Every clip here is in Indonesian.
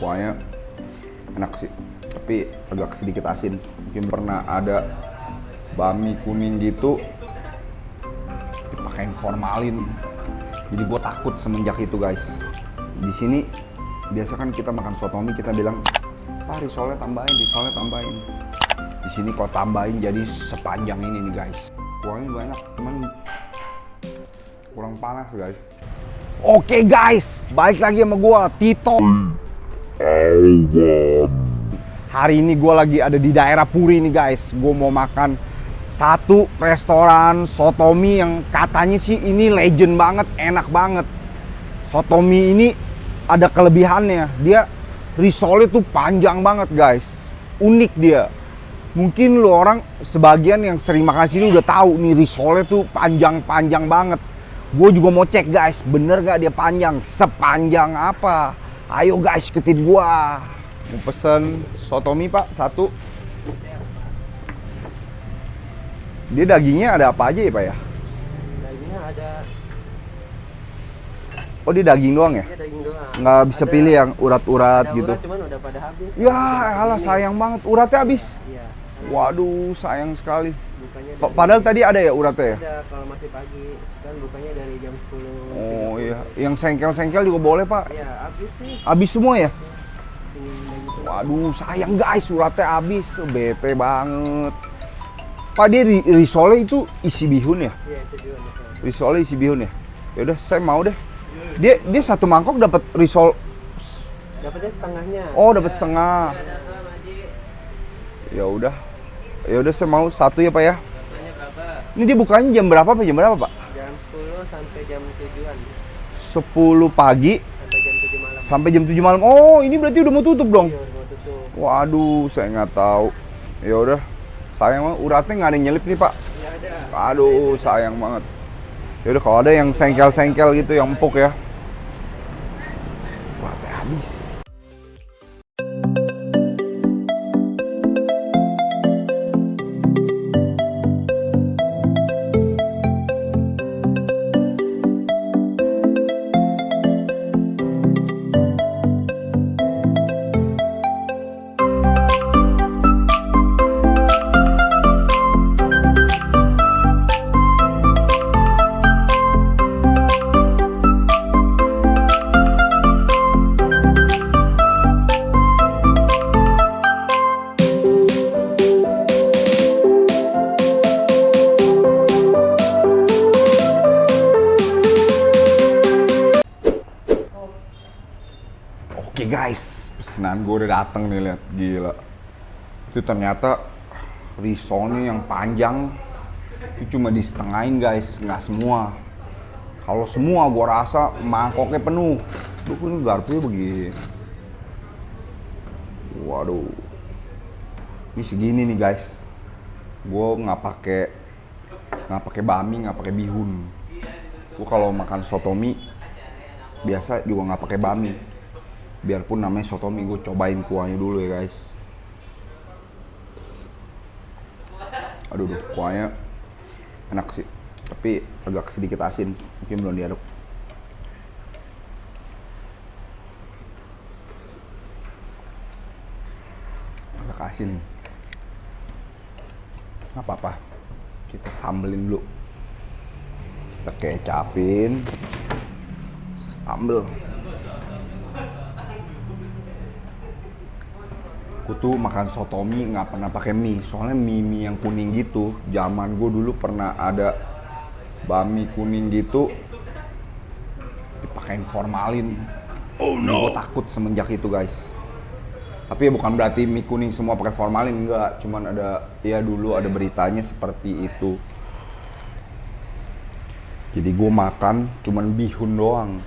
kuahnya enak sih, tapi agak sedikit asin. Mungkin pernah ada bami kuning gitu dipakein formalin, jadi gue takut semenjak itu guys. Di sini biasa kan kita makan sotomi kita bilang risolnya tambahin, risolnya tambahin. Di sini kok tambahin jadi sepanjang ini nih guys. Kuahnya banyak, cuman kurang panas guys. Oke guys, balik lagi sama gua Tito. Hari ini gua lagi ada di daerah Puri nih guys. Gua mau makan satu restoran sotomi yang katanya sih ini legend banget, enak banget. Sotomi ini ada kelebihannya, dia risolnya tuh panjang banget guys. Unik dia. Mungkin lu orang sebagian yang sering makan sini udah tahu nih risolnya tuh panjang-panjang banget. Gue juga mau cek guys, bener gak dia panjang? Sepanjang apa? Ayo guys, ikutin gua. Mau pesen sotomi pak, satu. Dia dagingnya ada apa aja ya pak ya? Dagingnya ada. Oh dia daging doang ya? Iya daging doang. Nggak bisa Ada- pilih yang urat-urat ada gitu? urat, cuman udah pada habis. Ya alah sayang banget, uratnya habis. Iya. Waduh sayang sekali. Bukanya Kok padahal tadi ada ya uratnya ya? ada kalau masih pagi. Kan bukanya dari jam 10. Oh iya, yang sengkel-sengkel juga boleh pak? Iya, habis nih. Habis semua ya? Daging itu. Waduh sayang guys, uratnya habis, bete banget. Pak dia risolnya itu isi bihun ya? Iya, itu juga masalah. Risolnya isi bihun ya? Yaudah saya mau deh. Dia satu mangkok dapat risol. Dapatnya setengahnya. Oh dapat setengah. Ya udah. Ya udah saya mau satu ya pak ya. Namanya berapa? Ini dia bukanya jam berapa pak? Jam berapa pak? Jam 10 sampai jam 7-an. 10 pagi Sampai jam 7 malam. sampai jam 7 malam. Oh ini berarti udah mau tutup dong? Iya, udah mau tutup. Waduh saya nggak tahu. Ya udah. Sayang banget uratnya nggak ada yang nyelip nih pak. Iya ada. Aduh sayang banget. Ya udah kalau ada yang sengkel-sengkel gitu yang empuk ya. Uratnya habis. Oke guys, pesanan gue udah dateng nih lihat, gila. Itu ternyata risolnya yang panjang itu cuma disetengahin guys, nggak semua. Kalau semua gue rasa mangkoknya penuh. Tuh ini garpunya begini. Waduh, ini segini nih guys. Gue nggak pakai bami, nggak pakai bihun. Gue kalau makan sotomi biasa juga nggak pakai bami. Biarpun namanya sotomi, gue cobain kuahnya dulu ya guys. Aduh, kuahnya enak sih, tapi agak sedikit asin, mungkin belum diaduk. Agak asin. Nggak apa-apa, kita sambelin dulu. Kita kecapin, sambel. Aku tuh makan sotomi nggak pernah pakai mie, soalnya mie yang kuning gitu. Zaman gue dulu pernah ada bami kuning gitu dipakein formalin. Oh no. Gue takut semenjak itu guys. Tapi ya bukan berarti mie kuning semua pakai formalin, enggak. Cuman ada ya dulu ada beritanya seperti itu. Jadi gue makan cuman bihun doang.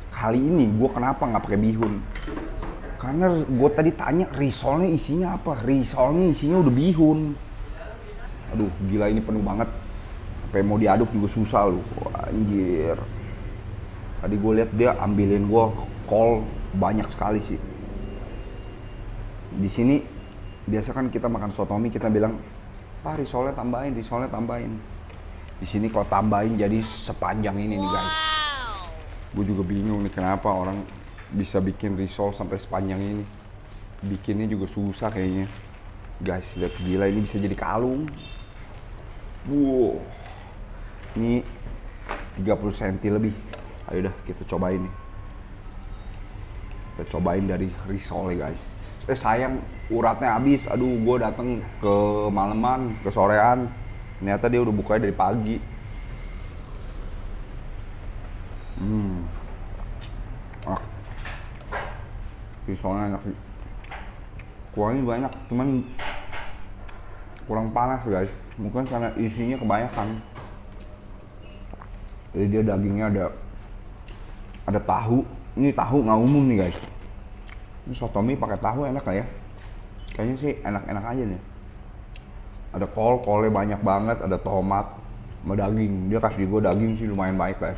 Kali ini gue kenapa nggak pakai bihun? Karena gue tadi tanya risolnya isinya apa? Risolnya isinya udah bihun. Aduh gila ini penuh banget. Sampai mau diaduk juga susah loh. Wah, anjir. Tadi gue lihat dia ambilin gue kol banyak sekali sih. Di sini biasa kan kita makan sotomi kita bilang risolnya tambahin, risolnya tambahin. Di sini kalau tambahin jadi sepanjang ini nih guys. Gue juga bingung nih kenapa orang bisa bikin risol sampai sepanjang ini. Bikinnya juga susah kayaknya. Guys, lihat gila ini bisa jadi kalung. Wow. Ini 30 cm lebih. Ayo dah kita cobain nih. Kita cobain dari risol ya guys. Sayang uratnya habis. Aduh, gue dateng ke maleman, ke sorean. Ternyata dia udah bukanya dari pagi. Risolnya enak sih. Kuahnya banyak, cuman kurang panas guys. Mungkin karena isinya kebanyakan. Jadi dia dagingnya ada tahu. Ini tahu nggak umum nih guys. Ini soto mie pakai tahu enak gak ya? Kayaknya sih enak-enak aja nih. Ada kolnya banyak banget, ada tomat sama daging. Dia kasih gue daging sih lumayan baik guys.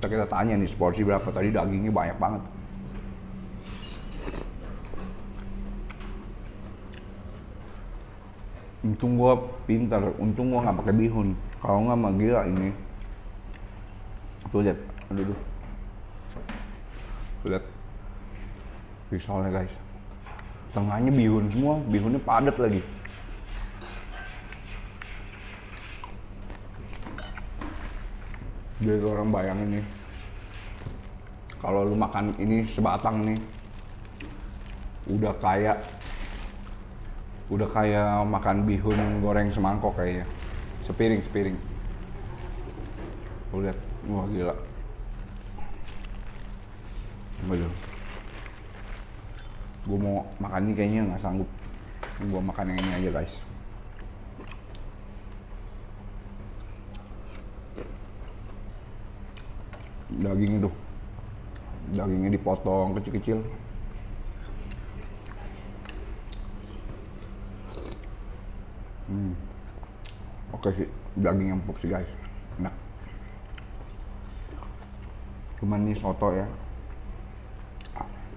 Kita tanya nih seporsi berapa, tadi dagingnya banyak banget. Untung gue pintar, untung gue nggak pakai bihun. Kalau nggak mah gila ini. Tuh lihat, aduh. Tuh lihat. Risolnya guys. Tengahnya bihun semua, bihunnya padat lagi. Jadi orang bayangin nih, kalau lu makan ini sebatang nih, udah kayak makan bihun goreng semangkok kayaknya. Sepiring. Lu lihat, wah gila. Betul. Gue mau makan ini kayaknya nggak sanggup. Gue makan yang ini aja guys. Dagingnya tuh, dagingnya dipotong kecil-kecil. Oke sih, daging yang empuk sih guys, enak. Cuman nih soto ya,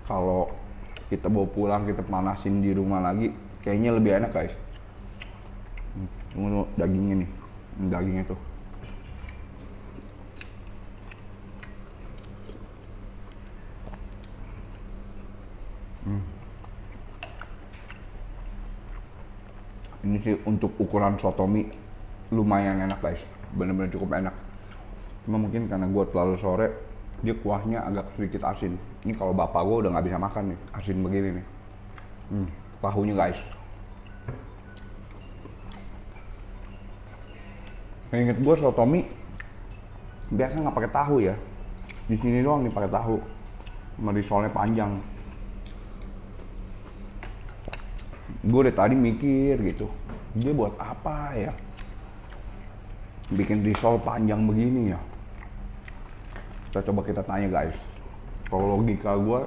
kalau kita bawa pulang, kita panasin di rumah lagi, kayaknya lebih enak guys. Tunggu dagingnya nih, dagingnya tuh. Ini sih untuk ukuran soto mie lumayan enak guys, bener-bener cukup enak. Cuma mungkin karena gue terlalu sore, dia kuahnya agak sedikit asin. Ini kalau bapak gue udah nggak bisa makan nih, asin begini nih. Tahunya guys. Ingat gue soto mie biasa nggak pakai tahu ya. Di sini doang nih pakai tahu. Sama risolnya panjang. Gue dari tadi mikir gitu, dia buat apa ya? Bikin risol panjang begini ya. Kita tanya guys. Kalau logika gue,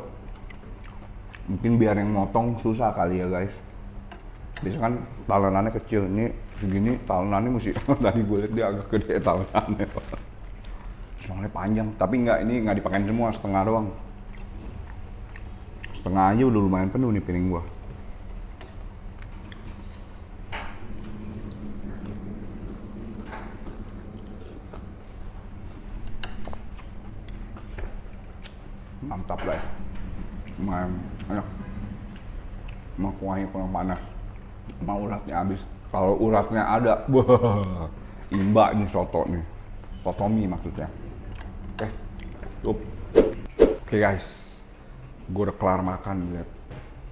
mungkin biar yang motong susah kali ya guys. Biasanya kan talenannya kecil, ini segini talenannya mesti tadi gue lihat dia agak gede talenannya. Soalnya panjang, tapi ini nggak dipakai semua, setengah doang. Setengah aja udah lumayan penuh nih piring gue. Mantap guys, lumayan enak. Sama kuahnya kurang panas, sama uratnya habis. Kalau uratnya ada, wah, imba nih soto nih, soto mie maksudnya. Oke, cukup. Oke guys, gue udah kelar makan, lihat.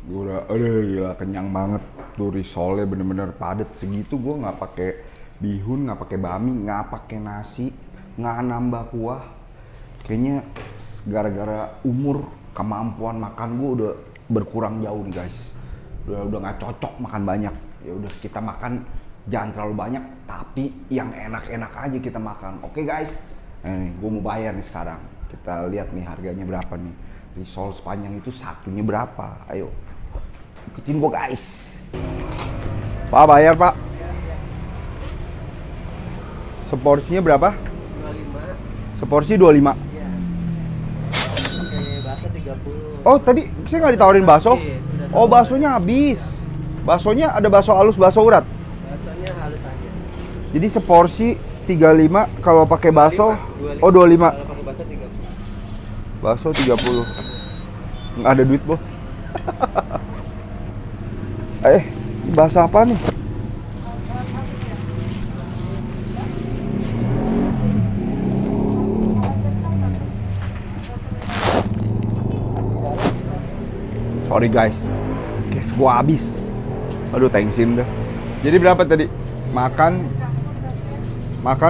Gue udah, gila kenyang banget. Tuh risolnya bener-bener padat segitu. Gue nggak pakai bihun, nggak pakai bami, nggak pakai nasi, nggak nambah kuah. Kayaknya gara-gara umur, kemampuan makan gue udah berkurang jauh nih guys. Udah nggak cocok makan banyak. Ya udah kita makan jangan terlalu banyak, tapi yang enak-enak aja kita makan. Oke guys, nih gue mau bayar nih sekarang. Kita lihat nih harganya berapa nih. Risol sepanjang itu satunya berapa? Ayo, ikutin gue guys. Pak bayar pak. Seporsinya berapa? 25. Seporsi 25. Iya. Pakai bakso 30. Oh tadi saya nggak ditawarin bakso? Oh baksonya habis. Baksonya ada bakso halus, bakso urat. Baksonya halus aja. Jadi seporsi 35 kalau pakai bakso. 25. Oh 25. Kalau pakai bakso 30. Bakso 30. Nggak ada duit, bos. Bahasa apa nih? Sorry guys, cash gua habis. Aduh, thanksin dah. Jadi berapa tadi? Makan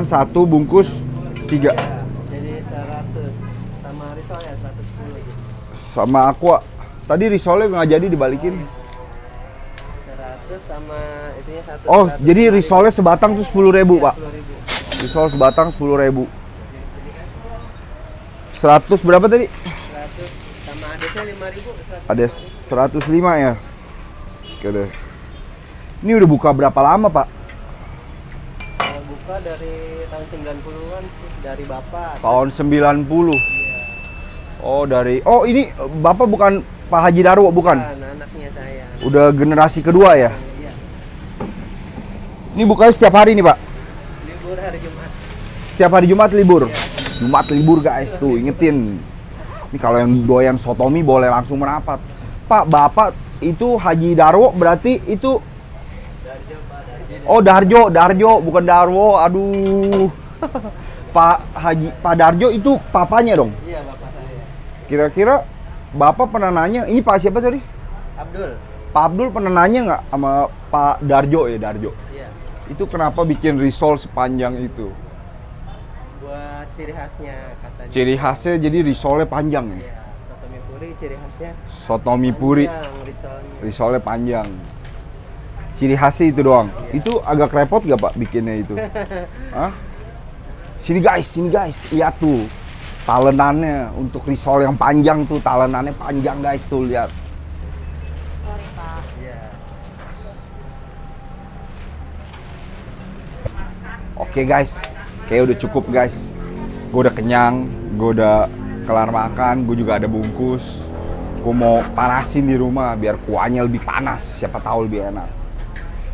satu bungkus 3. Ya, jadi 100 sama risol ya 110 gitu. Sama aqua. Tadi risolnya nggak jadi dibalikin. 100 sama itunya 100. Oh, jadi risolnya sebatang tuh 10.000, Pak. 10.000. Risol sebatang 10.000. 100 berapa tadi? 100 sama adesnya 5.000. Ada 105 ya. Oke deh. Ini udah buka berapa lama, Pak? Buka dari tahun 90-an sih, dari Bapak. Tahun 90. Iya. Oh, Oh, ini Bapak bukan Pak Haji Darwo, bukan? Anaknya saya. Udah generasi kedua ya? Iya. Ini bukanya setiap hari nih, Pak? Libur hari Jumat. Setiap hari Jumat libur? Iya. Jumat libur, guys. Tuh, ingetin. Ini kalau yang doyan sotomi boleh langsung merapat. Pak, Bapak itu Haji Darwo berarti itu... Oh, Darjo, bukan Darwo. Aduh. Pak Darjo itu papanya dong? Iya, Bapak saya. Kira-kira Bapak pernah nanya, ini Pak siapa tadi? Abdul. Pak Abdul pernah nanya nggak sama Pak Darjo ya, Darjo? Iya. Itu kenapa bikin risol sepanjang itu? Buat ciri khasnya katanya. Ciri khasnya jadi risolnya panjang ya? Iya, soto mie puri ciri khasnya. Sotomi puri, Panjang risolnya. risolnya panjang. Ciri khasnya itu doang. Itu agak repot gak, Pak, bikinnya itu? Hah? Sini guys, lihat tuh. Talenannya untuk risol yang panjang tuh, talenannya panjang guys tuh, lihat. Sorry, Pak. Iya. Oke guys, kayak udah cukup guys. Gue udah kenyang, gue udah kelar makan, gue juga ada bungkus. Gue mau panasin di rumah biar kuahnya lebih panas, siapa tahu lebih enak.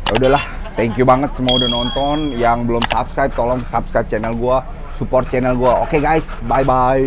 Ya udahlah, thank you banget semua udah nonton. Yang belum subscribe, tolong subscribe channel gue, support channel gue. Oke guys, bye bye.